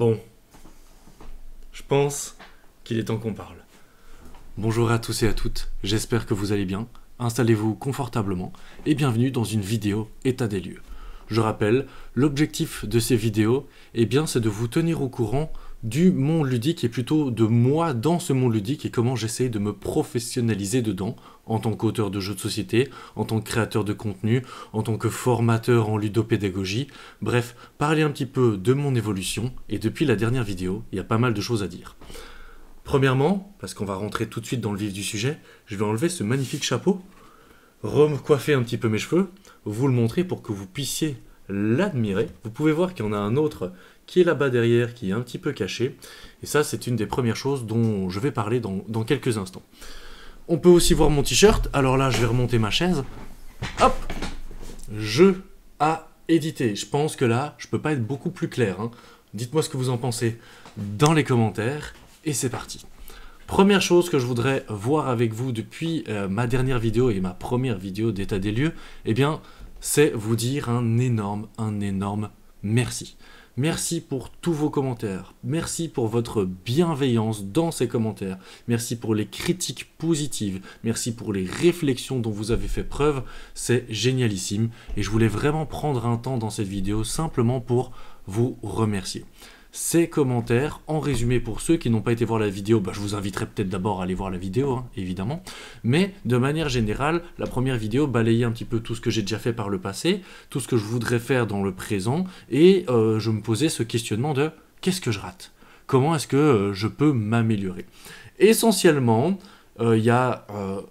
Bon, je pense qu'il est temps qu'on parle. Bonjour à tous et à toutes, j'espère que vous allez bien. Installez-vous confortablement et bienvenue dans une vidéo état des lieux. Je rappelle, l'objectif de ces vidéos, c'est de vous tenir au courant du monde ludique et plutôt de moi dans ce monde ludique et comment j'essaie de me professionnaliser dedans en tant qu'auteur de jeux de société, en tant que créateur de contenu, en tant que formateur en ludopédagogie. Bref, parler un petit peu de mon évolution et depuis la dernière vidéo, il y a pas mal de choses à dire. Premièrement, parce qu'on va rentrer tout de suite dans le vif du sujet, je vais enlever ce magnifique chapeau, recoiffer un petit peu mes cheveux, vous le montrer pour que vous puissiez l'admirer. Vous pouvez voir qu'il y en a un autre qui est là-bas derrière, qui est un petit peu caché. Et ça, c'est une des premières choses dont je vais parler dans quelques instants. On peut aussi voir mon t-shirt. Alors là, je vais remonter ma chaise. Hop! Jeu à éditer. Je pense que là, je peux pas être beaucoup plus clair. Dites-moi ce que vous en pensez dans les commentaires. Et c'est parti. Première chose que je voudrais voir avec vous depuis ma dernière vidéo et ma première vidéo d'état des lieux, c'est vous dire un énorme merci. Merci pour tous vos commentaires, merci pour votre bienveillance dans ces commentaires, merci pour les critiques positives, merci pour les réflexions dont vous avez fait preuve, c'est génialissime et je voulais vraiment prendre un temps dans cette vidéo simplement pour vous remercier. Ces commentaires, en résumé pour ceux qui n'ont pas été voir la vidéo, je vous inviterai peut-être d'abord à aller voir la vidéo, évidemment, mais de manière générale, la première vidéo balayait un petit peu tout ce que j'ai déjà fait par le passé, tout ce que je voudrais faire dans le présent, et je me posais ce questionnement de qu'est-ce que je rate? Comment est-ce que je peux m'améliorer? Essentiellement, il y a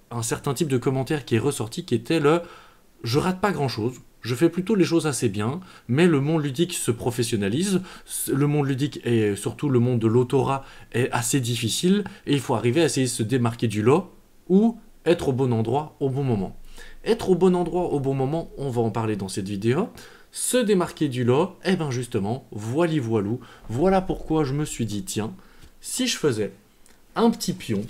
un certain type de commentaire qui est ressorti qui était le « je rate pas grand-chose ». Je fais plutôt les choses assez bien, mais le monde ludique se professionnalise, le monde ludique et surtout le monde de l'autorat est assez difficile, et il faut arriver à essayer de se démarquer du lot, ou être au bon endroit au bon moment. Être au bon endroit au bon moment, on va en parler dans cette vidéo. Se démarquer du lot, justement, voilou, voilà pourquoi je me suis dit, tiens, si je faisais un petit pion,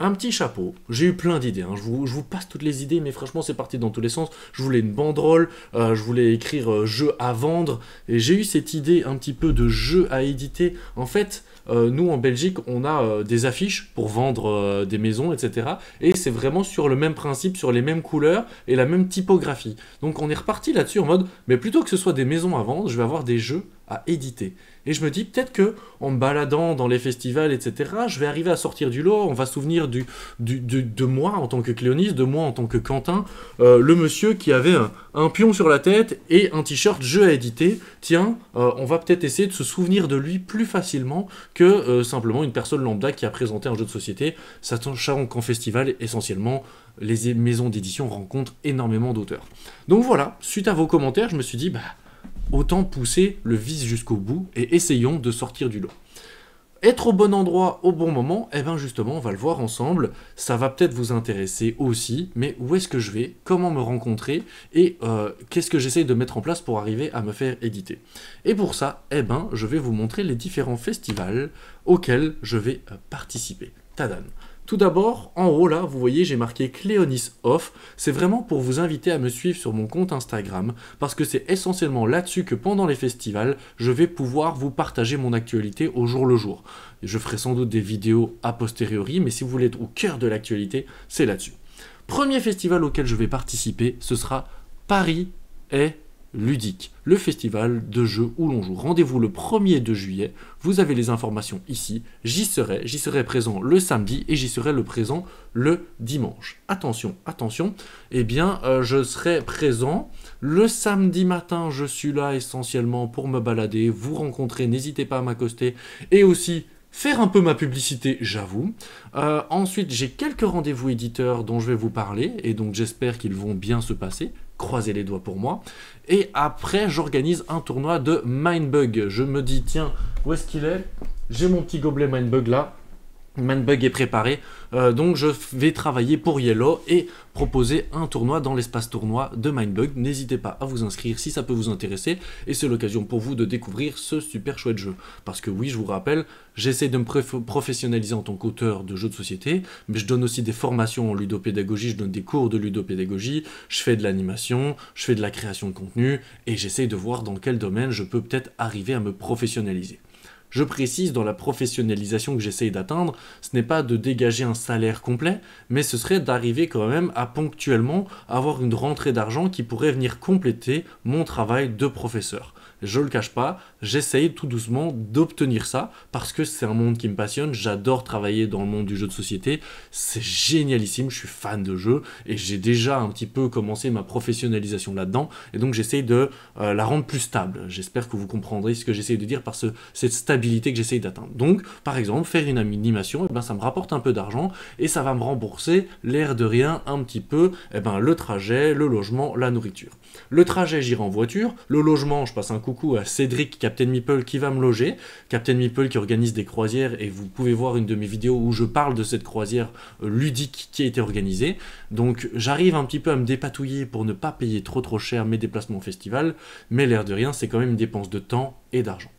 un petit chapeau, j'ai eu plein d'idées, je vous passe toutes les idées, mais franchement c'est parti dans tous les sens. Je voulais une banderole, je voulais écrire jeu à vendre, et j'ai eu cette idée un petit peu de jeu à éditer. En fait, nous en Belgique, on a des affiches pour vendre des maisons, etc. Et c'est vraiment sur le même principe, sur les mêmes couleurs et la même typographie. Donc on est reparti là-dessus en mode, mais plutôt que ce soit des maisons à vendre, je vais avoir des jeux à éditer. Et je me dis peut-être que en me baladant dans les festivals, etc., je vais arriver à sortir du lot, on va se souvenir de moi en tant que Cléonis, de moi en tant que Quentin, le monsieur qui avait un pion sur la tête et un t-shirt jeu à éditer. Tiens, on va peut-être essayer de se souvenir de lui plus facilement que simplement une personne lambda qui a présenté un jeu de société, sachant qu'en festival, essentiellement, les maisons d'édition rencontrent énormément d'auteurs. Donc voilà, suite à vos commentaires, je me suis dit, autant pousser le vice jusqu'au bout et essayons de sortir du lot. Être au bon endroit au bon moment, justement, on va le voir ensemble, ça va peut-être vous intéresser aussi, mais où est-ce que je vais, comment me rencontrer et qu'est-ce que j'essaye de mettre en place pour arriver à me faire éditer. Et pour ça, je vais vous montrer les différents festivals auxquels je vais participer. Tadam! Tout d'abord, en haut là, vous voyez, j'ai marqué Cléonis Off. C'est vraiment pour vous inviter à me suivre sur mon compte Instagram, parce que c'est essentiellement là-dessus que pendant les festivals, je vais pouvoir vous partager mon actualité au jour le jour. Je ferai sans doute des vidéos a posteriori, mais si vous voulez être au cœur de l'actualité, c'est là-dessus. Premier festival auquel je vais participer, ce sera Paris est ludique, le festival de jeux où l'on joue. Rendez-vous le 1er de juillet, vous avez les informations ici, j'y serai présent le samedi et j'y serai présent le dimanche. Attention, je serai présent le samedi matin, je suis là essentiellement pour me balader, vous rencontrer, n'hésitez pas à m'accoster et aussi faire un peu ma publicité, j'avoue. Ensuite, j'ai quelques rendez-vous éditeurs dont je vais vous parler et donc j'espère qu'ils vont bien se passer. Croisez les doigts pour moi. Et après, j'organise un tournoi de Mindbug. Je me dis, tiens, où est-ce qu'il est? J'ai mon petit gobelet Mindbug là. Mindbug est préparé, donc je vais travailler pour Yellow et proposer un tournoi dans l'espace tournoi de Mindbug. N'hésitez pas à vous inscrire si ça peut vous intéresser et c'est l'occasion pour vous de découvrir ce super chouette jeu. Parce que oui, je vous rappelle, j'essaie de me professionnaliser en tant qu'auteur de jeux de société, mais je donne aussi des formations en ludopédagogie, je donne des cours de ludopédagogie, je fais de l'animation, je fais de la création de contenu et j'essaie de voir dans quel domaine je peux peut-être arriver à me professionnaliser. Je précise, dans la professionnalisation que j'essaye d'atteindre, ce n'est pas de dégager un salaire complet, mais ce serait d'arriver quand même à ponctuellement avoir une rentrée d'argent qui pourrait venir compléter mon travail de professeur. Je le cache pas, j'essaye tout doucement d'obtenir ça parce que c'est un monde qui me passionne, j'adore travailler dans le monde du jeu de société, c'est génialissime, je suis fan de jeux et j'ai déjà un petit peu commencé ma professionnalisation là-dedans et donc j'essaye de la rendre plus stable. J'espère que vous comprendrez ce que j'essaye de dire par cette stabilité que j'essaye d'atteindre. Donc, par exemple, faire une animation, eh ben, ça me rapporte un peu d'argent et ça va me rembourser, l'air de rien, un petit peu, eh ben, le trajet, le logement, la nourriture. Le trajet, j'irai en voiture, le logement, je passe un coucou à Cédric, Captain Meeple, qui va me loger. Captain Meeple qui organise des croisières et vous pouvez voir une de mes vidéos où je parle de cette croisière ludique qui a été organisée. Donc j'arrive un petit peu à me dépatouiller pour ne pas payer trop cher mes déplacements au festival, mais l'air de rien, c'est quand même une dépense de temps et d'argent.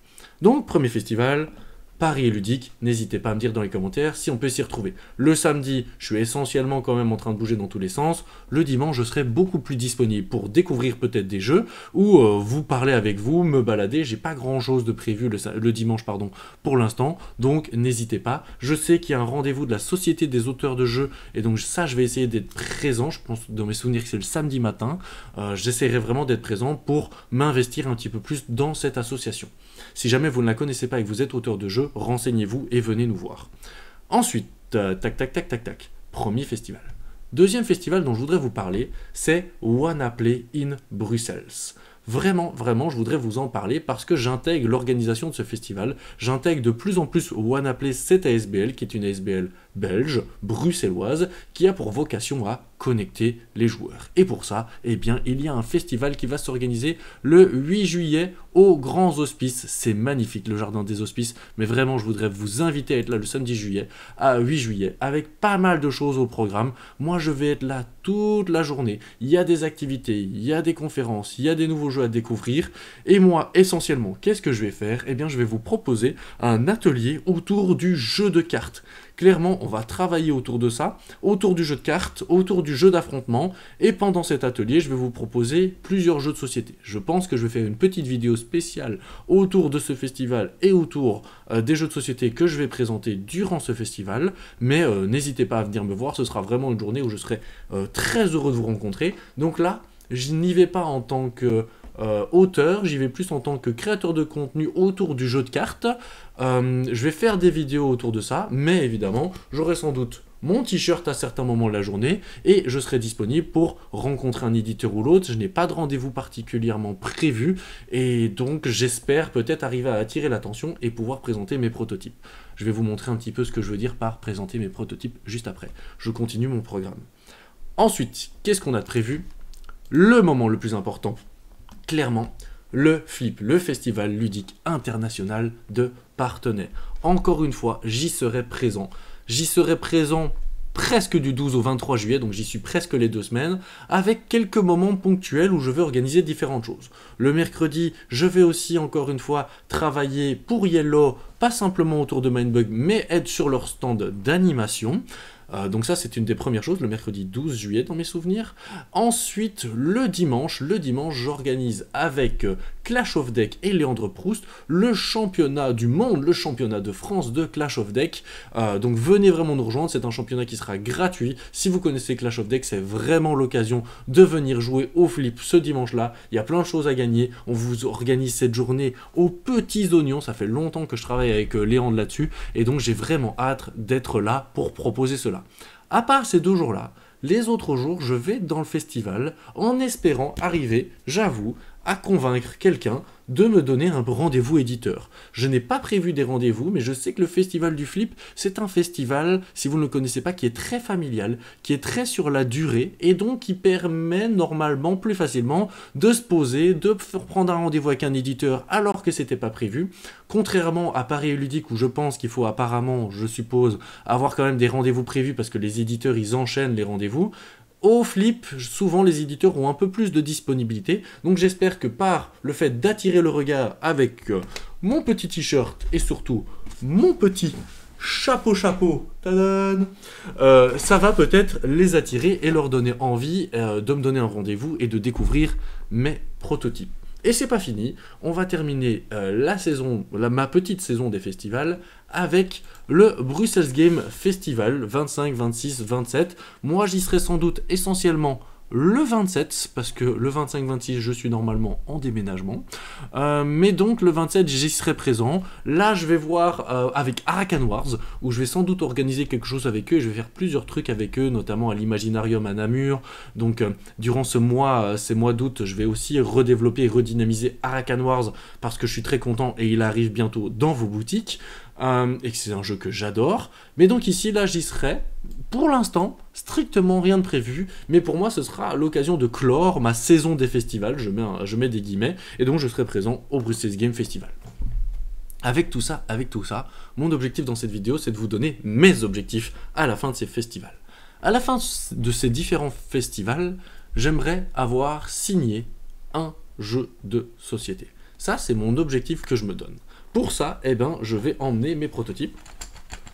Donc premier festival, Paris est ludique, n'hésitez pas à me dire dans les commentaires si on peut s'y retrouver. Le samedi, je suis essentiellement quand même en train de bouger dans tous les sens. Le dimanche, je serai beaucoup plus disponible pour découvrir peut-être des jeux ou vous parler avec vous, me balader. J'ai pas grand chose de prévu le dimanche pour l'instant, donc n'hésitez pas. Je sais qu'il y a un rendez-vous de la Société des auteurs de jeux et donc ça, je vais essayer d'être présent. Je pense dans mes souvenirs que c'est le samedi matin. J'essaierai vraiment d'être présent pour m'investir un petit peu plus dans cette association. Si jamais vous ne la connaissez pas et que vous êtes auteur de jeu, renseignez-vous et venez nous voir. Ensuite, tac. Premier festival. Deuxième festival dont je voudrais vous parler, c'est Wannaplay in Brussels. Vraiment, je voudrais vous en parler parce que j'intègre l'organisation de ce festival. J'intègre de plus en plus Wannaplay, cette ASBL, qui est une ASBL belge, bruxelloise, qui a pour vocation à connecter les joueurs. Et pour ça, eh bien, il y a un festival qui va s'organiser le 8 juillet aux Grands Hospices. C'est magnifique, le Jardin des Hospices, mais vraiment, je voudrais vous inviter à être là le samedi 8 juillet, avec pas mal de choses au programme. Moi, je vais être là toute la journée. Il y a des activités, il y a des conférences, il y a des nouveaux jeux à découvrir. Et moi, essentiellement, qu'est-ce que je vais faire? Eh bien, je vais vous proposer un atelier autour du jeu de cartes. Clairement, on va travailler autour de ça, autour du jeu de cartes, autour du jeu d'affrontement, et pendant cet atelier, je vais vous proposer plusieurs jeux de société. Je pense que je vais faire une petite vidéo spéciale autour de ce festival et autour des jeux de société que je vais présenter durant ce festival, mais n'hésitez pas à venir me voir, ce sera vraiment une journée où je serai très heureux de vous rencontrer. Donc là, je n'y vais pas en tant que auteur, j'y vais plus en tant que créateur de contenu autour du jeu de cartes. Je vais faire des vidéos autour de ça, mais évidemment, j'aurai sans doute mon t-shirt à certains moments de la journée et je serai disponible pour rencontrer un éditeur ou l'autre. Je n'ai pas de rendez-vous particulièrement prévu et donc j'espère peut-être arriver à attirer l'attention et pouvoir présenter mes prototypes. Je vais vous montrer un petit peu ce que je veux dire par présenter mes prototypes juste après. Je continue mon programme. Ensuite, qu'est-ce qu'on a de prévu? Le moment le plus important, clairement, le FLIP, le Festival ludique international de Parthenay. Encore une fois, j'y serai présent. J'y serai présent presque du 12 au 23 juillet, donc j'y suis presque les 2 semaines, avec quelques moments ponctuels où je vais organiser différentes choses. Le mercredi, je vais aussi encore une fois travailler pour Yellow, pas simplement autour de Mindbug, mais être sur leur stand d'animation. Donc ça, c'est une des premières choses, le mercredi 12 juillet dans mes souvenirs. Ensuite, le dimanche, j'organise avec Clash of Deck et Léandre Proust le championnat du monde, le championnat de France de Clash of Deck. Donc venez vraiment nous rejoindre, c'est un championnat qui sera gratuit. Si vous connaissez Clash of Deck, c'est vraiment l'occasion de venir jouer au flip ce dimanche-là. Il y a plein de choses à gagner. On vous organise cette journée aux petits oignons. Ça fait longtemps que je travaille avec Léandre là-dessus. Et donc j'ai vraiment hâte d'être là pour proposer cela. À part ces 2 jours-là, les autres jours, je vais dans le festival en espérant arriver, j'avoue, à convaincre quelqu'un de me donner un rendez-vous éditeur. Je n'ai pas prévu des rendez-vous, mais je sais que le festival du flip, c'est un festival, si vous ne le connaissez pas, qui est très familial, qui est très sur la durée, et donc qui permet normalement plus facilement de se poser, de prendre un rendez-vous avec un éditeur alors que c'était pas prévu. Contrairement à Paris Ludique, où je pense qu'il faut apparemment, je suppose, avoir quand même des rendez-vous prévus parce que les éditeurs, ils enchaînent les rendez-vous. Au flip, souvent les éditeurs ont un peu plus de disponibilité, donc j'espère que par le fait d'attirer le regard avec mon petit t-shirt et surtout mon petit chapeau, tadam, ça va peut-être les attirer et leur donner envie de me donner un rendez-vous et de découvrir mes prototypes. Et c'est pas fini, on va terminer ma petite saison des festivals avec le Brussels Game Festival 25, 26, 27. Moi j'y serai sans doute essentiellement le 27, parce que le 25-26, je suis normalement en déménagement. Mais donc, le 27, j'y serai présent. Là, je vais voir avec Arakan Wars, où je vais sans doute organiser quelque chose avec eux. Et je vais faire plusieurs trucs avec eux, notamment à l'Imaginarium à Namur. Donc, durant ces mois d'août, je vais aussi redévelopper et redynamiser Arakan Wars, parce que je suis très content et il arrive bientôt dans vos boutiques. Et que c'est un jeu que j'adore. Mais donc ici, là, j'y serai. Pour l'instant, strictement rien de prévu, mais pour moi, ce sera l'occasion de clore ma saison des festivals, je mets des guillemets, et donc je serai présent au Brussels Game Festival. Avec tout ça, mon objectif dans cette vidéo, c'est de vous donner mes objectifs à la fin de ces festivals. À la fin de ces différents festivals, j'aimerais avoir signé un jeu de société. Ça, c'est mon objectif que je me donne. Pour ça, je vais emmener mes prototypes.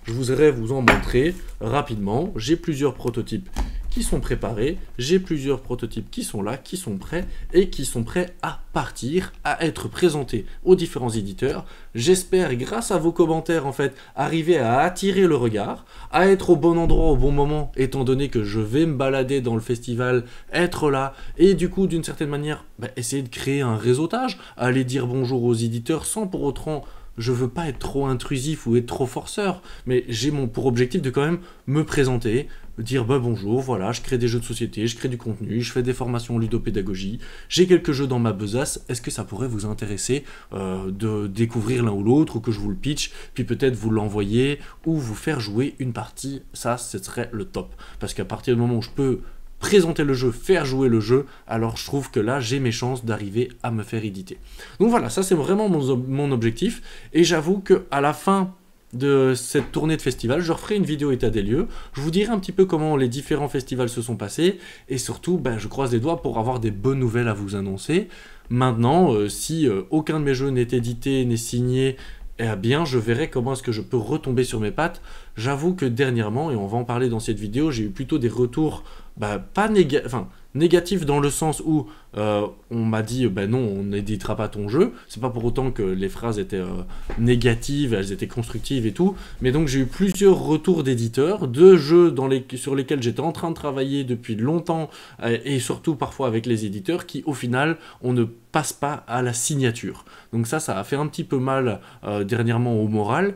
Je voudrais vous en montrer rapidement. J'ai plusieurs prototypes qui sont préparés. J'ai plusieurs prototypes qui sont là, qui sont prêts et qui sont prêts à partir, à être présentés aux différents éditeurs. J'espère, grâce à vos commentaires, en fait, arriver à attirer le regard, à être au bon endroit au bon moment, étant donné que je vais me balader dans le festival, être là et du coup, d'une certaine manière, essayer de créer un réseautage, aller dire bonjour aux éditeurs sans pour autant... Je veux pas être trop intrusif ou être trop forceur, mais j'ai pour objectif de quand même me présenter, dire bonjour, voilà, je crée des jeux de société, je crée du contenu, je fais des formations en ludopédagogie, j'ai quelques jeux dans ma besace, est-ce que ça pourrait vous intéresser de découvrir l'un ou l'autre, ou que je vous le pitch, puis peut-être vous l'envoyer, ou vous faire jouer une partie, ça, ce serait le top. Parce qu'à partir du moment où je peux présenter le jeu, faire jouer le jeu, alors je trouve que là j'ai mes chances d'arriver à me faire éditer. Donc voilà, ça c'est vraiment mon objectif, et j'avoue qu'à la fin de cette tournée de festival, je referai une vidéo état des lieux, je vous dirai un petit peu comment les différents festivals se sont passés, et surtout je croise les doigts pour avoir des bonnes nouvelles à vous annoncer. Maintenant, si aucun de mes jeux n'est édité, n'est signé, eh bien, je verrai comment est-ce que je peux retomber sur mes pattes. J'avoue que dernièrement, et on va en parler dans cette vidéo, j'ai eu plutôt des retours pas négatifs dans le sens où on m'a dit non, on n'éditera pas ton jeu. C'est pas pour autant que les phrases étaient négatives, elles étaient constructives et tout. Mais donc j'ai eu plusieurs retours d'éditeurs, de jeux sur lesquels j'étais en train de travailler depuis longtemps, et surtout parfois avec les éditeurs qui au final on ne passe pas à la signature. Donc ça a fait un petit peu mal dernièrement au moral,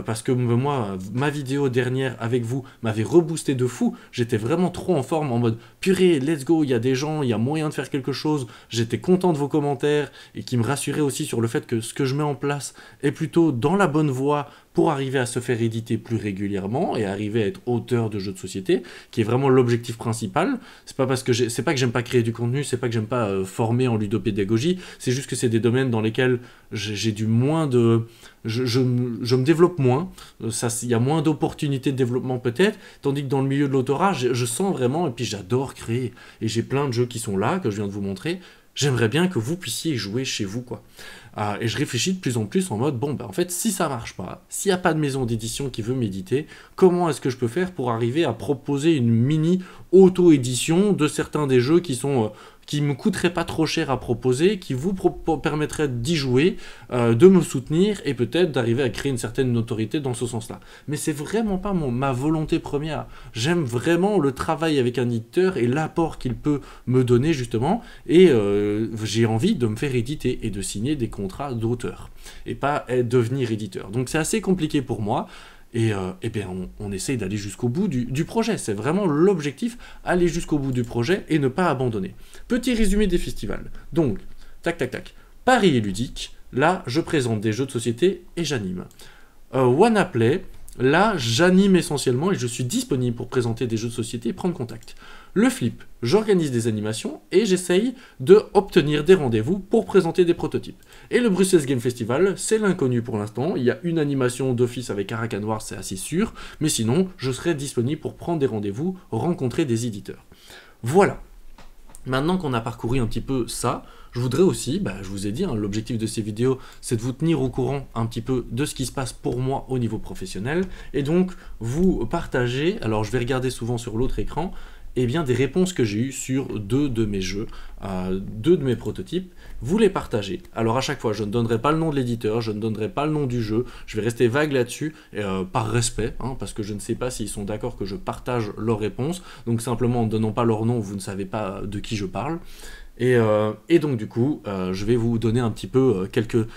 parce que moi, ma vidéo dernière avec vous m'avait reboosté de fou. J'étais vraiment trop en forme, en mode purée, let's go, il y a des gens, il y a moyen de faire quelque chose. J'étais content de vos commentaires et qui me rassuraient aussi sur le fait que ce que je mets en place est plutôt dans la bonne voie pour arriver à se faire éditer plus régulièrement et arriver à être auteur de jeux de société, qui est vraiment l'objectif principal. C'est pas que j'aime pas créer du contenu, c'est pas que j'aime pas former en ludopédagogie, c'est juste que c'est des domaines dans lesquels j'ai du moins de... Je me développe moins, il y a moins d'opportunités de développement peut-être, tandis que dans le milieu de l'autorat, je sens vraiment, et puis j'adore créer, et j'ai plein de jeux qui sont là, que je viens de vous montrer. J'aimerais bien que vous puissiez jouer chez vous, quoi. Et je réfléchis de plus en plus en mode, en fait, si ça marche pas, s'il n'y a pas de maison d'édition qui veut m'éditer, comment est-ce que je peux faire pour arriver à proposer une mini auto-édition de certains des jeux qui me coûteraient pas trop cher à proposer, qui vous permettraient d'y jouer, de me soutenir et peut-être d'arriver à créer une certaine notoriété dans ce sens-là. Mais c'est vraiment pas ma volonté première. J'aime vraiment le travail avec un éditeur et l'apport qu'il peut me donner justement, et j'ai envie de me faire éditer et de signer des contrats d'auteur et pas devenir éditeur. Donc c'est assez compliqué pour moi. Et on essaye d'aller jusqu'au bout du projet. C'est vraiment l'objectif, aller jusqu'au bout du projet et ne pas abandonner. Petit résumé des festivals. Donc, tac. Paris est ludique. Là, je présente des jeux de société et j'anime. Wannaplay. Là, j'anime essentiellement et je suis disponible pour présenter des jeux de société et prendre contact. Le Flip, j'organise des animations et j'essaye d'obtenir des rendez-vous pour présenter des prototypes. Et le Brussels Game Festival, c'est l'inconnu pour l'instant. Il y a une animation d'office avec Arakan Wars, c'est assez sûr. Mais sinon, je serai disponible pour prendre des rendez-vous, rencontrer des éditeurs. Voilà. Maintenant qu'on a parcouru un petit peu ça, je voudrais aussi, je vous ai dit, l'objectif de ces vidéos, c'est de vous tenir au courant un petit peu de ce qui se passe pour moi au niveau professionnel, et donc vous partager, alors je vais regarder souvent sur l'autre écran, eh bien, des réponses que j'ai eues sur 2 de mes jeux, 2 de mes prototypes, vous les partagez. Alors à chaque fois, je ne donnerai pas le nom de l'éditeur, je ne donnerai pas le nom du jeu, je vais rester vague là-dessus, par respect, hein, parce que je ne sais pas s'ils sont d'accord que je partage leurs réponses, donc simplement en ne donnant pas leur nom, vous ne savez pas de qui je parle. Et donc du coup, je vais vous donner un petit peu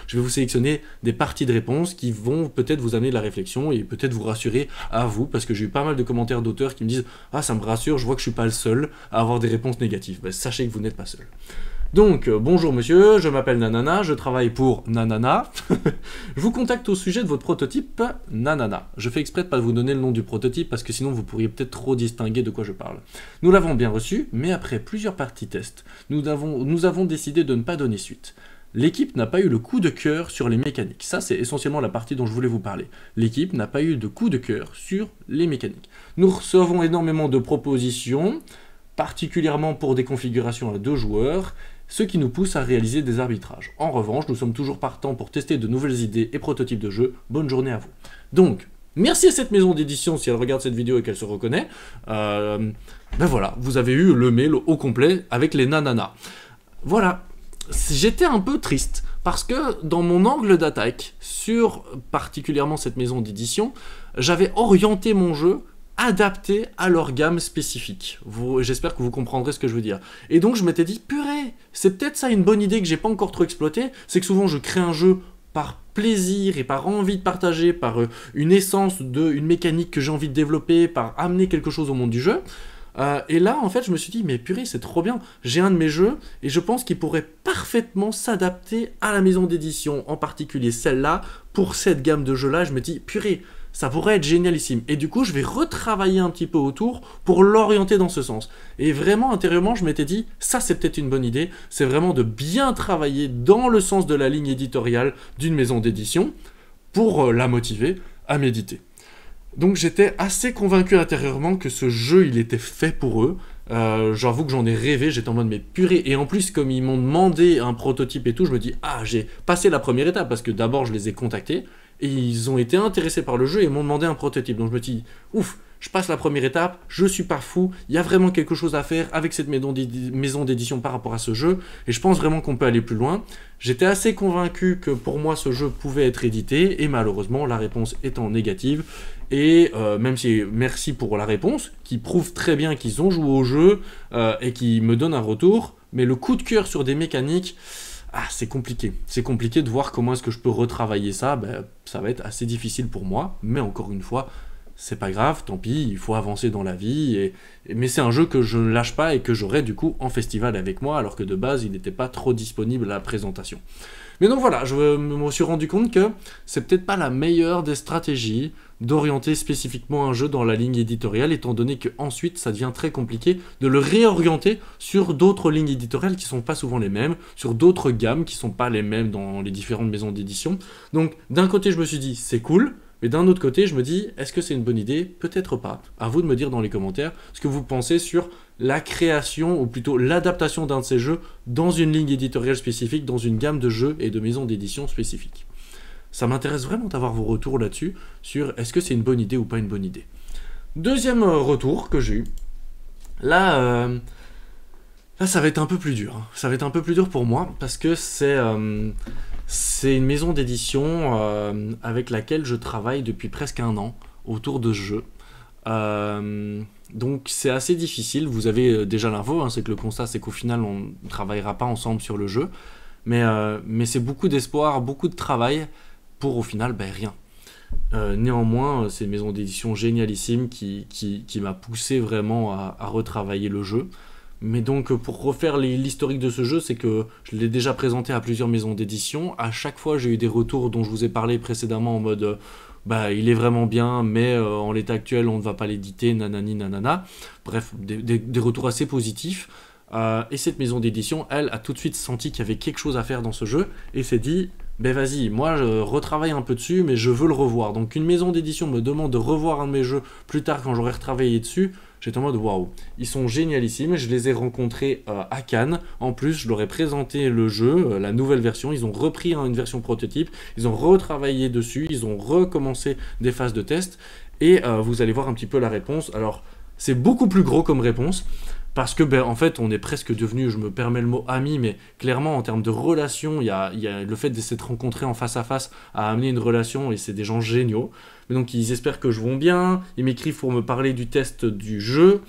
je vais vous sélectionner des parties de réponses qui vont peut-être vous amener de la réflexion et peut-être vous rassurer à vous, parce que j'ai eu pas mal de commentaires d'auteurs qui me disent « Ah, ça me rassure, je vois que je suis pas le seul à avoir des réponses négatives. » Ben, sachez que vous n'êtes pas seul. Donc, bonjour monsieur, je m'appelle Nanana, je travaille pour Nanana. Je vous contacte au sujet de votre prototype Nanana. Je fais exprès de ne pas vous donner le nom du prototype parce que sinon vous pourriez peut-être trop distinguer de quoi je parle. Nous l'avons bien reçu, mais après plusieurs parties tests, nous avons décidé de ne pas donner suite. L'équipe n'a pas eu le coup de cœur sur les mécaniques. Ça, c'est essentiellement la partie dont je voulais vous parler. L'équipe n'a pas eu de coup de cœur sur les mécaniques. Nous recevons énormément de propositions, particulièrement pour des configurations à 2 joueurs, ce qui nous pousse à réaliser des arbitrages. En revanche, nous sommes toujours partants pour tester de nouvelles idées et prototypes de jeux. Bonne journée à vous. Donc, merci à cette maison d'édition si elle regarde cette vidéo et qu'elle se reconnaît. Ben voilà, vous avez eu le mail au complet avec les nananas. Voilà, j'étais un peu triste parce que dans mon angle d'attaque sur particulièrement cette maison d'édition, j'avais orienté mon jeu adapté à leur gamme spécifique. J'espère que vous comprendrez ce que je veux dire. Et donc je m'étais dit, purée, c'est peut-être ça une bonne idée que j'ai pas encore trop exploité, c'est que souvent je crée un jeu par plaisir et par envie de partager, par une essence, une mécanique que j'ai envie de développer, par amener quelque chose au monde du jeu. Et là, en fait, je me suis dit, mais purée, c'est trop bien. J'ai un de mes jeux et je pense qu'il pourrait parfaitement s'adapter à la maison d'édition, en particulier celle-là, pour cette gamme de jeux-là. Je me dis, purée, ça pourrait être génialissime. Et du coup, je vais retravailler un petit peu autour pour l'orienter dans ce sens. Et vraiment, intérieurement, je m'étais dit, ça, c'est peut-être une bonne idée. C'est vraiment de bien travailler dans le sens de la ligne éditoriale d'une maison d'édition pour la motiver à méditer. Donc j'étais assez convaincu intérieurement que ce jeu, il était fait pour eux. J'avoue que j'en ai rêvé, j'étais en mode mais purée. Et en plus, comme ils m'ont demandé un prototype et tout, je me dis, ah, j'ai passé la première étape, parce que d'abord, je les ai contactés, et ils ont été intéressés par le jeu et m'ont demandé un prototype. Donc je me dis, ouf, je passe la première étape, je suis pas fou, il y a vraiment quelque chose à faire avec cette maison d'édition par rapport à ce jeu, et je pense vraiment qu'on peut aller plus loin. J'étais assez convaincu que pour moi ce jeu pouvait être édité, et malheureusement la réponse étant négative, et même si merci pour la réponse, qui prouve très bien qu'ils ont joué au jeu, et qui me donne un retour, mais le coup de cœur sur des mécaniques, ah, c'est compliqué. C'est compliqué de voir comment est-ce que je peux retravailler ça. Ben, ça va être assez difficile pour moi, mais encore une fois, c'est pas grave, tant pis, il faut avancer dans la vie. Mais c'est un jeu que je ne lâche pas et que j'aurai du coup en festival avec moi, alors que de base, il n'était pas trop disponible à la présentation. Mais donc voilà, je me suis rendu compte que c'est peut-être pas la meilleure des stratégies d'orienter spécifiquement un jeu dans la ligne éditoriale, étant donné qu'ensuite ça devient très compliqué de le réorienter sur d'autres lignes éditoriales qui sont pas souvent les mêmes, sur d'autres gammes qui sont pas les mêmes dans les différentes maisons d'édition. Donc d'un côté je me suis dit c'est cool, mais d'un autre côté je me dis est-ce que c'est une bonne idée? Peut-être pas. À vous de me dire dans les commentaires ce que vous pensez sur la création, ou plutôt l'adaptation d'un de ces jeux dans une ligne éditoriale spécifique, dans une gamme de jeux et de maisons d'édition spécifiques. Ça m'intéresse vraiment d'avoir vos retours là-dessus, sur est-ce que c'est une bonne idée ou pas une bonne idée. Deuxième retour que j'ai eu, là ça va être un peu plus dur. Hein. Ça va être un peu plus dur pour moi, parce que c'est une maison d'édition avec laquelle je travaille depuis presque 1 an, autour de ce jeu. Donc c'est assez difficile, vous avez déjà l'info, hein, c'est que le constat c'est qu'au final on ne travaillera pas ensemble sur le jeu, mais c'est beaucoup d'espoir, beaucoup de travail, pour au final rien. Néanmoins, c'est une maison d'édition génialissime qui m'a poussé vraiment à retravailler le jeu. Mais donc pour refaire l'historique de ce jeu, c'est que je l'ai déjà présenté à plusieurs maisons d'édition. À chaque fois j'ai eu des retours dont je vous ai parlé précédemment en mode il est vraiment bien, mais en l'état actuel on ne va pas l'éditer, nanani nanana. Bref, des retours assez positifs. Et cette maison d'édition, elle, a tout de suite senti qu'il y avait quelque chose à faire dans ce jeu et s'est dit vas-y, moi je retravaille un peu dessus, mais je veux le revoir. Donc une maison d'édition me demande de revoir un de mes jeux plus tard quand j'aurai retravaillé dessus. J'étais en mode waouh, ils sont génialissimes. Je les ai rencontrés à Cannes. En plus, je leur ai présenté le jeu, la nouvelle version. Ils ont repris une version prototype, ils ont retravaillé dessus, ils ont recommencé des phases de test. Et vous allez voir un petit peu la réponse. Alors, C'est beaucoup plus gros comme réponse. Parce que, en fait, on est presque devenu, je me permets le mot ami, mais clairement, en termes de relation, il y a le fait de s'être rencontrés en face à face a amené une relation et c'est des gens géniaux. Mais donc, ils espèrent que je vais bien, ils m'écrivent pour me parler du test du jeu.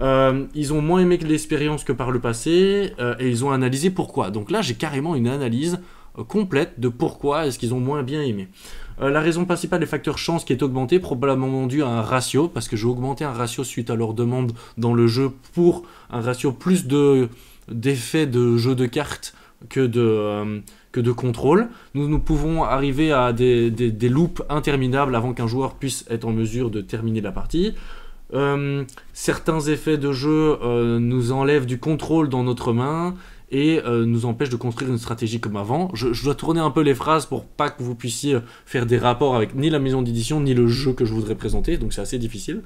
Ils ont moins aimé que l'expérience que par le passé et ils ont analysé pourquoi. Donc là, j'ai carrément une analyse complète de pourquoi est-ce qu'ils ont moins bien aimé. La raison principale est facteur chance qui est augmenté, probablement dû à un ratio, parce que j'ai augmenté un ratio suite à leur demande dans le jeu pour un ratio plus d'effets de jeu de cartes que de contrôle. Nous pouvons arriver à des loops interminables avant qu'un joueur puisse être en mesure de terminer la partie. Certains effets de jeu nous enlèvent du contrôle dans notre main et nous empêche de construire une stratégie comme avant. Je dois tourner un peu les phrases pour pas que vous puissiez faire des rapports avec ni la maison d'édition ni le jeu que je voudrais présenter, donc c'est assez difficile.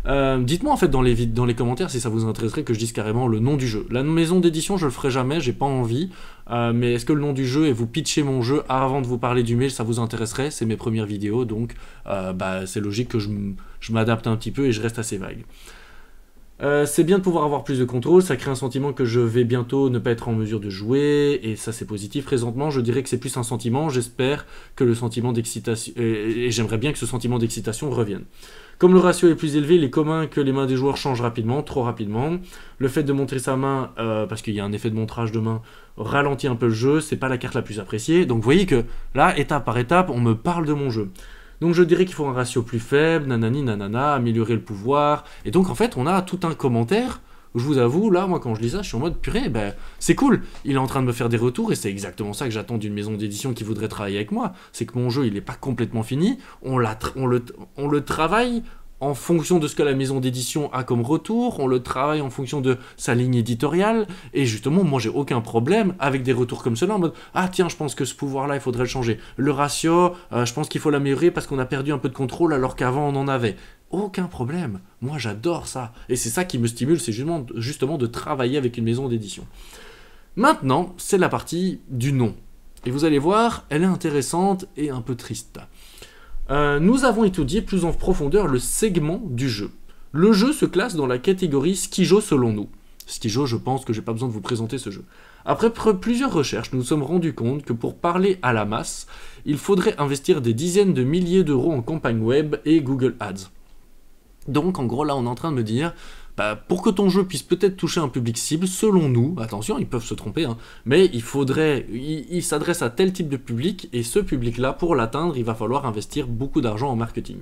Dites-moi en fait dans les commentaires si ça vous intéresserait que je dise carrément le nom du jeu. La maison d'édition je le ferai jamais, j'ai pas envie, mais est-ce que le nom du jeu et vous pitcher mon jeu avant de vous parler du mail ça vous intéresserait? C'est mes premières vidéos donc c'est logique que je m'adapte un petit peu et je reste assez vague. C'est bien de pouvoir avoir plus de contrôle, ça crée un sentiment que je vais bientôt ne pas être en mesure de jouer, et ça c'est positif. Présentement, je dirais que c'est plus un sentiment, j'espère que le sentiment d'excitation, et j'aimerais bien que ce sentiment d'excitation revienne. Comme le ratio est plus élevé, il est commun que les mains des joueurs changent rapidement, trop rapidement. Le fait de montrer sa main, parce qu'il y a un effet de montrage de main, ralentit un peu le jeu, c'est pas la carte la plus appréciée. Donc vous voyez que là, étape par étape, on me parle de mon jeu. Donc je dirais qu'il faut un ratio plus faible, nanani nanana, améliorer le pouvoir. Et donc en fait on a tout un commentaire, où je vous avoue, là moi quand je lis ça, je suis en mode purée, c'est cool, il est en train de me faire des retours et c'est exactement ça que j'attends d'une maison d'édition qui voudrait travailler avec moi. C'est que mon jeu il n'est pas complètement fini, on le travaille en fonction de ce que la maison d'édition a comme retour, on le travaille en fonction de sa ligne éditoriale, et justement, moi j'ai aucun problème avec des retours comme cela, en mode « Ah tiens, je pense que ce pouvoir-là, il faudrait le changer. Le ratio, je pense qu'il faut l'améliorer parce qu'on a perdu un peu de contrôle alors qu'avant on en avait. » Aucun problème, moi j'adore ça, et c'est ça qui me stimule, c'est justement de travailler avec une maison d'édition. Maintenant, c'est la partie du nom. Et vous allez voir, elle est intéressante et un peu triste. Nous avons étudié plus en profondeur le segment du jeu. Le jeu se classe dans la catégorie Skijo selon nous. Skijo, je pense que j'ai pas besoin de vous présenter ce jeu. Après plusieurs recherches, nous nous sommes rendus compte que pour parler à la masse, il faudrait investir des dizaines de milliers d'euros en campagne web et Google Ads. Donc en gros là on est en train de me dire, pour que ton jeu puisse peut-être toucher un public cible, selon nous, attention ils peuvent se tromper, mais il s'adresse à tel type de public, et ce public-là, pour l'atteindre, il va falloir investir beaucoup d'argent en marketing.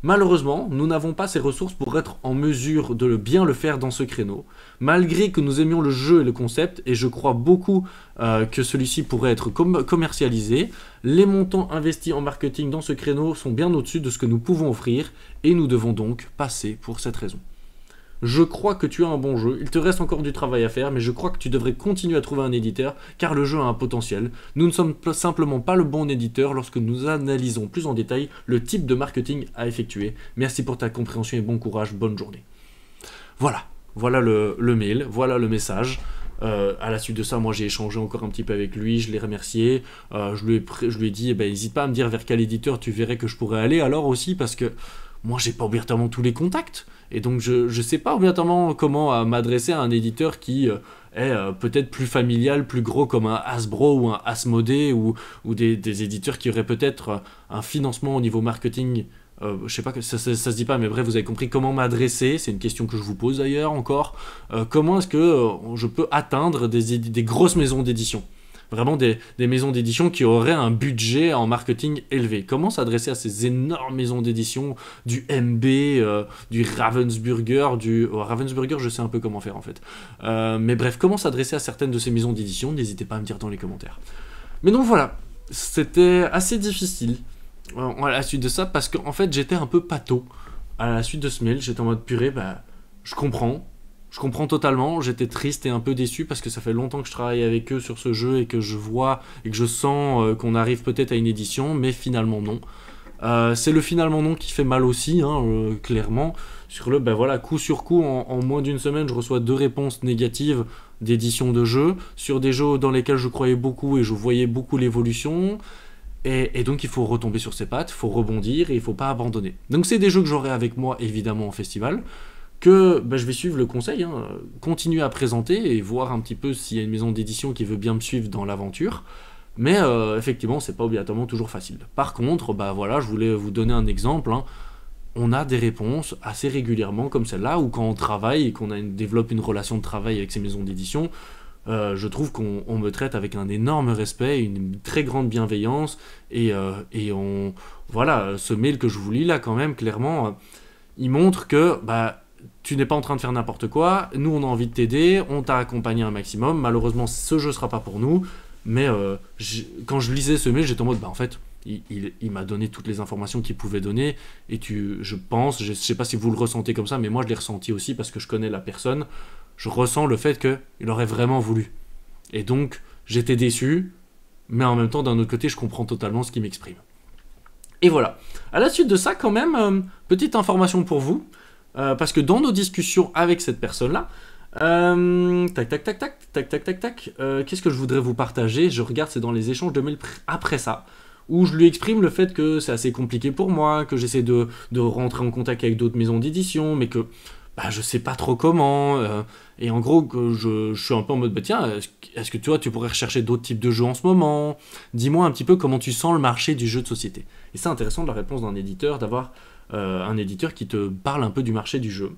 Malheureusement, nous n'avons pas ces ressources pour être en mesure de bien le faire dans ce créneau. Malgré que nous aimions le jeu et le concept, et je crois beaucoup que celui-ci pourrait être commercialisé, les montants investis en marketing dans ce créneau sont bien au-dessus de ce que nous pouvons offrir, et nous devons donc passer pour cette raison. Je crois que tu as un bon jeu, il te reste encore du travail à faire, mais je crois que tu devrais continuer à trouver un éditeur, car le jeu a un potentiel. Nous ne sommes simplement pas le bon éditeur lorsque nous analysons plus en détail le type de marketing à effectuer. Merci pour ta compréhension et bon courage, bonne journée. Voilà le mail, voilà le message. À la suite de ça, moi j'ai échangé encore un petit peu avec lui, je l'ai remercié, je lui ai dit, n'hésite pas à me dire vers quel éditeur tu verrais que je pourrais aller, alors aussi parce que moi j'ai pas obligatoirement tous les contacts, et donc je sais pas obligatoirement comment m'adresser à un éditeur qui est peut-être plus familial, plus gros comme un Hasbro ou un Asmodée, ou des éditeurs qui auraient peut-être un financement au niveau marketing. Je sais pas, ça se dit pas, mais bref, vous avez compris comment m'adresser, c'est une question que je vous pose d'ailleurs encore. Comment est-ce que je peux atteindre des grosses maisons d'édition ? Vraiment des maisons d'édition qui auraient un budget en marketing élevé. Comment s'adresser à ces énormes maisons d'édition, du MB, du Ravensburger, Ravensburger, je sais un peu comment faire en fait. Mais bref, comment s'adresser à certaines de ces maisons d'édition? N'hésitez pas à me dire dans les commentaires. Mais donc voilà, c'était assez difficile à la suite de ça, parce qu'en fait j'étais un peu pâteau. À la suite de ce mail, j'étais en mode purée, je comprends totalement, j'étais triste et un peu déçu parce que ça fait longtemps que je travaille avec eux sur ce jeu et que je vois et que je sens qu'on arrive peut-être à une édition, mais finalement non. C'est le finalement non qui fait mal aussi, clairement. Sur le, coup sur coup, en moins d'une semaine, je reçois 2 réponses négatives d'édition de jeux, sur des jeux dans lesquels je croyais beaucoup et je voyais beaucoup l'évolution. Et donc il faut retomber sur ses pattes, il faut rebondir et il ne faut pas abandonner. Donc c'est des jeux que j'aurai avec moi évidemment en festival, que bah, je vais suivre le conseil, hein, continuer à présenter et voir un petit peu s'il y a une maison d'édition qui veut bien me suivre dans l'aventure. Mais effectivement, c'est pas obligatoirement toujours facile. Par contre, bah voilà, je voulais vous donner un exemple, hein. On a des réponses assez régulièrement comme celle-là, ou quand on travaille et qu'on développe une relation de travail avec ces maisons d'édition, je trouve qu'on me traite avec un énorme respect, une très grande bienveillance, et voilà, ce mail que je vous lis là quand même, clairement, il montre que bah, tu n'es pas en train de faire n'importe quoi, nous on a envie de t'aider, on t'a accompagné un maximum, malheureusement ce jeu sera pas pour nous, mais quand je lisais ce mail, j'étais en mode, bah en fait, il m'a donné toutes les informations qu'il pouvait donner, et je pense, je sais pas si vous le ressentez comme ça, mais moi je l'ai ressenti aussi parce que je connais la personne, je ressens le fait qu'il aurait vraiment voulu. Et donc, j'étais déçu, mais en même temps, d'un autre côté, je comprends totalement ce qu'il m'exprime. Et voilà. À la suite de ça, quand même, petite information pour vous, parce que dans nos discussions avec cette personne-là, qu'est-ce que je voudrais vous partager? Je regarde, c'est dans les échanges de mails après ça, où je lui exprime le fait que c'est assez compliqué pour moi, que j'essaie de rentrer en contact avec d'autres maisons d'édition, mais que bah, je sais pas trop comment, et en gros que je suis un peu en mode bah tiens, est-ce que tu pourrais rechercher d'autres types de jeux en ce moment? Dis-moi un petit peu comment tu sens le marché du jeu de société. Et c'est intéressant de la réponse d'un éditeur, d'avoir un éditeur qui te parle un peu du marché du jeu.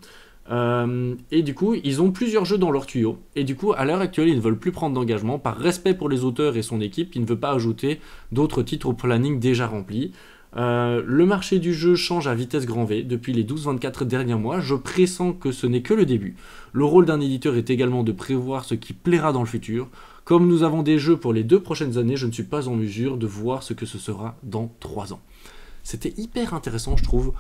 Et du coup, ils ont plusieurs jeux dans leur tuyau. Et du coup, à l'heure actuelle, ils ne veulent plus prendre d'engagement. Par respect pour les auteurs et son équipe, ils ne veulent pas ajouter d'autres titres au planning déjà rempli. Le marché du jeu change à vitesse grand V depuis les 12-24 derniers mois. Je pressens que ce n'est que le début. Le rôle d'un éditeur est également de prévoir ce qui plaira dans le futur. Comme nous avons des jeux pour les 2 prochaines années, je ne suis pas en mesure de voir ce que ce sera dans 3 ans. C'était hyper intéressant, je trouve,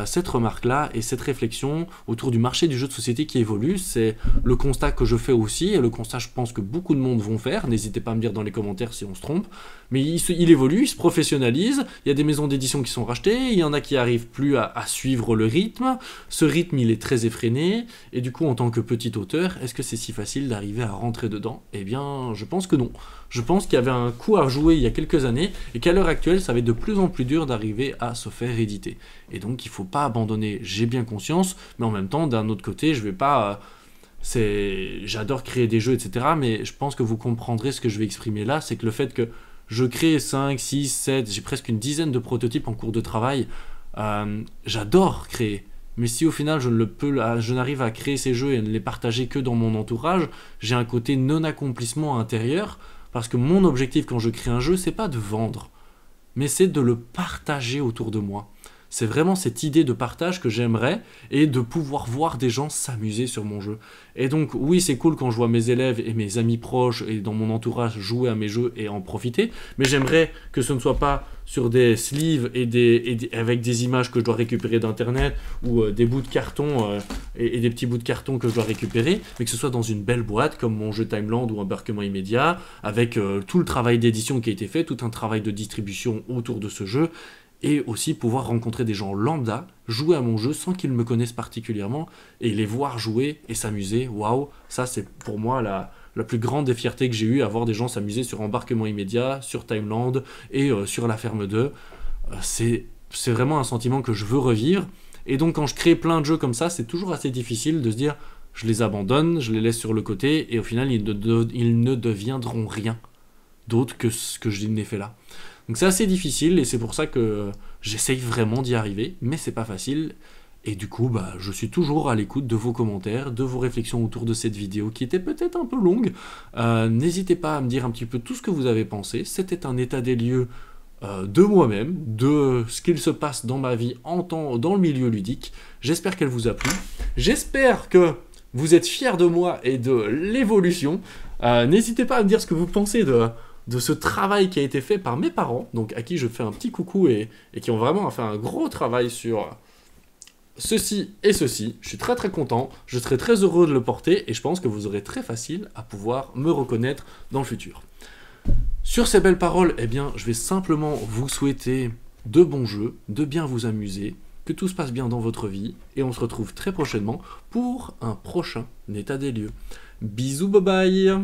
cette remarque-là et cette réflexion autour du marché du jeu de société qui évolue. C'est le constat que je fais aussi, et le constat, je pense, que beaucoup de monde vont faire. N'hésitez pas à me dire dans les commentaires si on se trompe. Mais il évolue, il se professionnalise. Il y a des maisons d'édition qui sont rachetées, il y en a qui n'arrivent plus à suivre le rythme. Ce rythme, il est très effréné. Et du coup, en tant que petit auteur, est-ce que c'est si facile d'arriver à rentrer dedans? Eh bien, je pense que non. Je pense qu'il y avait un coup à jouer il y a quelques années, et qu'à l'heure actuelle, ça va être de plus en plus dur d'arriver à se faire éditer. Et donc, il ne faut pas abandonner, j'ai bien conscience, mais en même temps, d'un autre côté, je vais pas... j'adore créer des jeux, etc., mais je pense que vous comprendrez ce que je vais exprimer là, c'est que le fait que je crée 5, 6, 7, j'ai presque une dizaine de prototypes en cours de travail, j'adore créer. Mais si au final je n'arrive à créer ces jeux et à ne les partager que dans mon entourage, j'ai un côté non-accomplissement intérieur, parce que mon objectif quand je crée un jeu, c'est pas de vendre, mais c'est de le partager autour de moi. C'est vraiment cette idée de partage que j'aimerais, et de pouvoir voir des gens s'amuser sur mon jeu. Et donc oui, c'est cool quand je vois mes élèves et mes amis proches et dans mon entourage jouer à mes jeux et en profiter, mais j'aimerais que ce ne soit pas sur des sleeves avec des images que je dois récupérer d'internet, ou des bouts de carton et des petits bouts de carton que je dois récupérer, mais que ce soit dans une belle boîte comme mon jeu Timeland ou Embarquement immédiat, avec tout le travail d'édition qui a été fait, tout un travail de distribution autour de ce jeu, et aussi pouvoir rencontrer des gens lambda, jouer à mon jeu sans qu'ils me connaissent particulièrement, et les voir jouer et s'amuser. Waouh, ça c'est pour moi la plus grande des fiertés que j'ai eu, à voir des gens s'amuser sur Embarquement immédiat, sur Timeland et sur La Ferme 2. C'est vraiment un sentiment que je veux revivre, et donc quand je crée plein de jeux comme ça, c'est toujours assez difficile de se dire je les abandonne, je les laisse sur le côté, et au final ils ne deviendront rien d'autre que ce que je n'ai fait là. Donc c'est assez difficile, et c'est pour ça que j'essaye vraiment d'y arriver, mais c'est pas facile. Et du coup, bah, je suis toujours à l'écoute de vos commentaires, de vos réflexions autour de cette vidéo qui était peut-être un peu longue. N'hésitez pas à me dire un petit peu tout ce que vous avez pensé. C'était un état des lieux de moi-même, de ce qu'il se passe dans ma vie dans le milieu ludique. J'espère qu'elle vous a plu. J'espère que vous êtes fiers de moi et de l'évolution. N'hésitez pas à me dire ce que vous pensez de ce travail qui a été fait par mes parents, donc à qui je fais un petit coucou, et qui ont vraiment fait un gros travail sur ceci et ceci. Je suis très très content, je serai très heureux de le porter, et je pense que vous aurez très facile à pouvoir me reconnaître dans le futur. Sur ces belles paroles, eh bien, je vais simplement vous souhaiter de bons jeux, de bien vous amuser, que tout se passe bien dans votre vie, et on se retrouve très prochainement pour un prochain état des lieux. Bisous, bye bye!